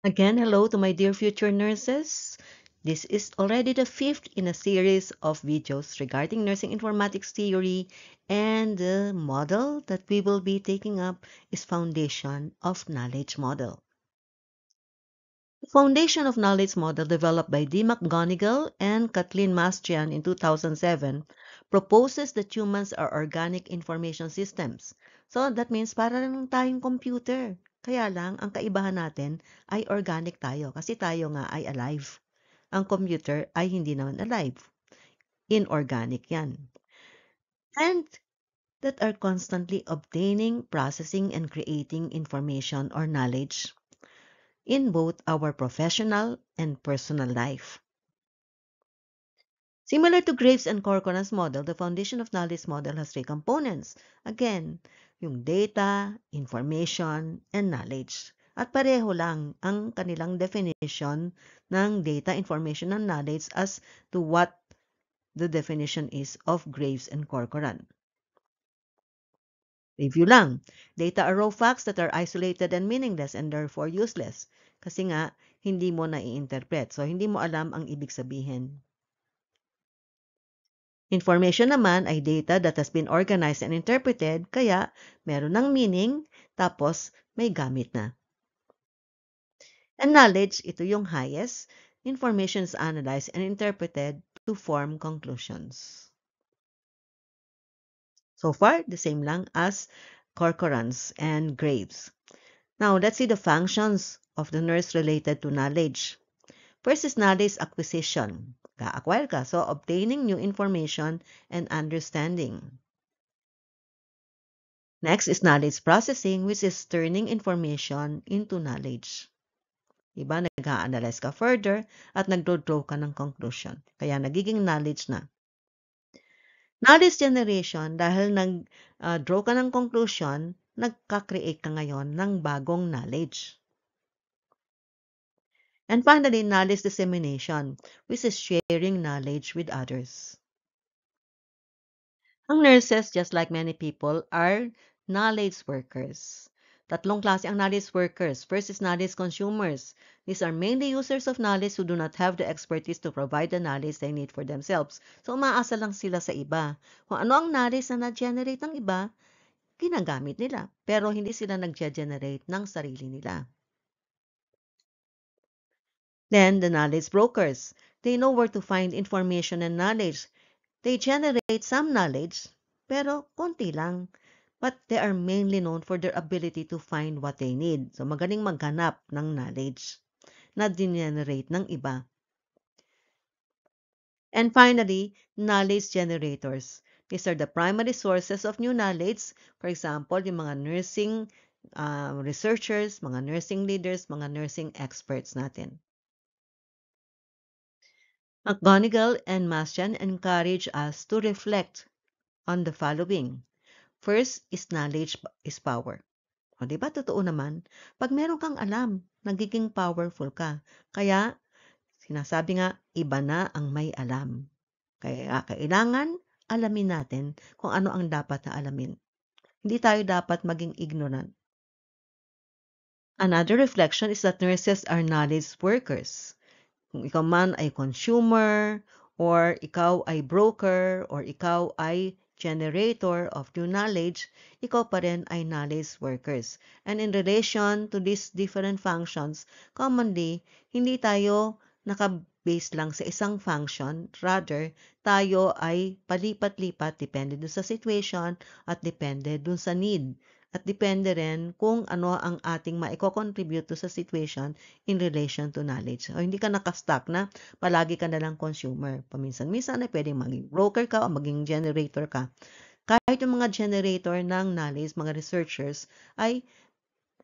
Again, hello to my dear future nurses. This is already the fifth in a series of videos regarding nursing informatics theory, and the model that we will be taking up is Foundation of Knowledge Model. The Foundation of Knowledge Model, developed by D. McGonigal and Kathleen Mastrian in 2007, proposes that humans are organic information systems. So that means para lang tayong computer. Kaya lang, ang kaibahan natin ay organic tayo kasi tayo nga ay alive. Ang computer ay hindi naman alive. Inorganic yan. And that are constantly obtaining, processing, and creating information or knowledge in both our professional and personal life. Similar to Graves and Corcoran's model, the Foundation of Knowledge model has three components. Again, yung data, information, and knowledge. At pareho lang ang kanilang definition ng data, information, and knowledge as to what the definition is of Graves and Corcoran. Review lang. Data are raw facts that are isolated and meaningless and therefore useless. Kasi nga, hindi mo na-i-interpret. So, hindi mo alam ang ibig sabihin. Information naman ay data that has been organized and interpreted, kaya meron ng meaning, tapos may gamit na. And knowledge, ito yung highest. Information is analyzed and interpreted to form conclusions. So far, the same lang as Corcoran's and Graves. Now, let's see the functions of the nurse related to knowledge. First is knowledge acquisition. Ga-acquire ka, so obtaining new information and understanding. Next is knowledge processing, which is turning information into knowledge. Diba? Nag-a-analyze ka further at nag-draw ka ng conclusion. Kaya nagiging knowledge na. Knowledge generation, dahil nag-draw ka ng conclusion, nagka-create ka ngayon ng bagong knowledge. And finally, knowledge dissemination, which is sharing knowledge with others. Ang nurses, just like many people, are knowledge workers. Tatlong klase ang knowledge workers. First is knowledge consumers. These are mainly users of knowledge who do not have the expertise to provide the knowledge they need for themselves. So, umaasa lang sila sa iba. Kung ano ang knowledge na na-generate ng iba, ginagamit nila. Pero hindi sila nag-generate ng sarili nila. Then, the knowledge brokers. They know where to find information and knowledge. They generate some knowledge, pero konti lang. But they are mainly known for their ability to find what they need. So, magaling maghanap ng knowledge na generate ng iba. And finally, knowledge generators. These are the primary sources of new knowledge. For example, yung mga nursing researchers, mga nursing leaders, mga nursing experts natin. McGonigal and Mastian encourage us to reflect on the following. First is knowledge is power. O, diba? Totoo naman. Pag meron kang alam, nagiging powerful ka. Kaya, sinasabi nga, iba na ang may alam. Kaya, kailangan alamin natin kung ano ang dapat na alamin. Hindi tayo dapat maging ignorant. Another reflection is that nurses are knowledge workers. Kung ikaw man ay consumer, or ikaw ay broker, or ikaw ay generator of new knowledge, ikaw pa rin ay knowledge workers. And in relation to these different functions, commonly, hindi tayo naka-base lang sa isang function. Rather, tayo ay palipat-lipat depende dun sa situation at depende dun sa need. At depende rin kung ano ang ating maiko-contribute sa situation in relation to knowledge. O hindi ka nakastuck na palagi ka na lang consumer. Paminsan-minsan ay pwedeng maging broker ka o maging generator ka. Kahit yung mga generator ng knowledge, mga researchers, ay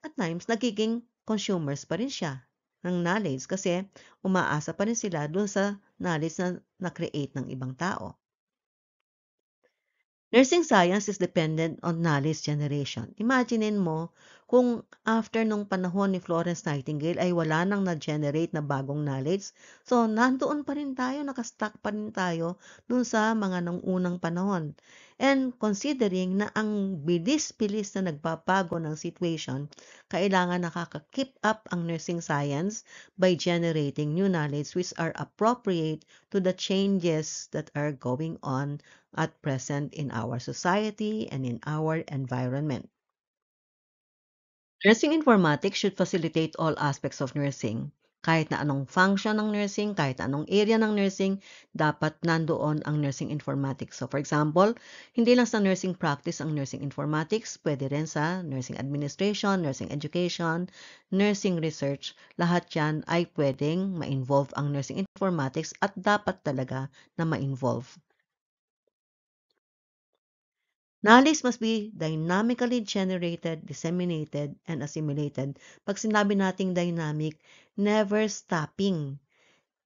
at times nagiging consumers pa rin siya ng knowledge kasi umaasa pa rin sila dun sa knowledge na na-create ng ibang tao. Nursing science is dependent on knowledge generation. Imaginein mo kung after nung panahon ni Florence Nightingale ay wala nang na-generate na bagong knowledge. So, nandoon pa rin tayo, nakastuck pa rin tayo dun sa mga nung unang panahon. And considering na ang bilis-bilis na nagbabago ng situation, kailangan nakaka-keep up ang nursing science by generating new knowledge which are appropriate to the changes that are going on at present in our society and in our environment. Nursing informatics should facilitate all aspects of nursing. Kahit na anong function ng nursing, kahit na anong area ng nursing, dapat nandoon ang nursing informatics. So for example, hindi lang sa nursing practice ang nursing informatics, pwede rin sa nursing administration, nursing education, nursing research. Lahat yan ay pwedeng ma-involve ang nursing informatics at dapat talaga na ma-involve. Knowledge must be dynamically generated, disseminated, and assimilated. Pag sinabi nating dynamic, never stopping.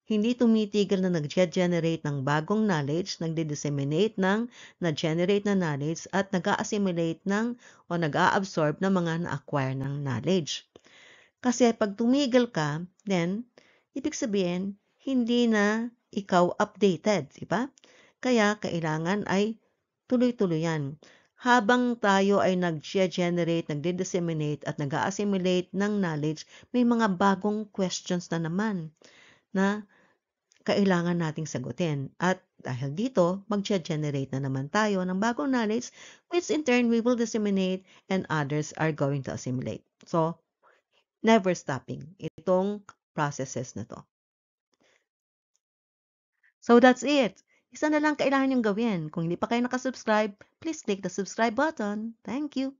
Hindi tumitigil na nag-generate ng bagong knowledge, nagdi-disseminate ng na-generate na knowledge, at nag-assimilate ng o nag-a-absorb ng mga na-acquire ng knowledge. Kasi pag tumigil ka, then, ibig sabihin, hindi na ikaw updated, di ba? Kaya kailangan ay tuloy-tuloy yan. Habang tayo ay nag-generate, nagdi-disseminate at nag-assimilate ng knowledge, may mga bagong questions na naman na kailangan nating sagutin. At dahil dito, mag-generate na naman tayo ng bagong knowledge, which in turn we will disseminate and others are going to assimilate. So, never stopping itong processes na to. So that's it. Isa na lang kailangan niyong gawin. Kung hindi pa kayo nakasubscribe, please click the subscribe button. Thank you.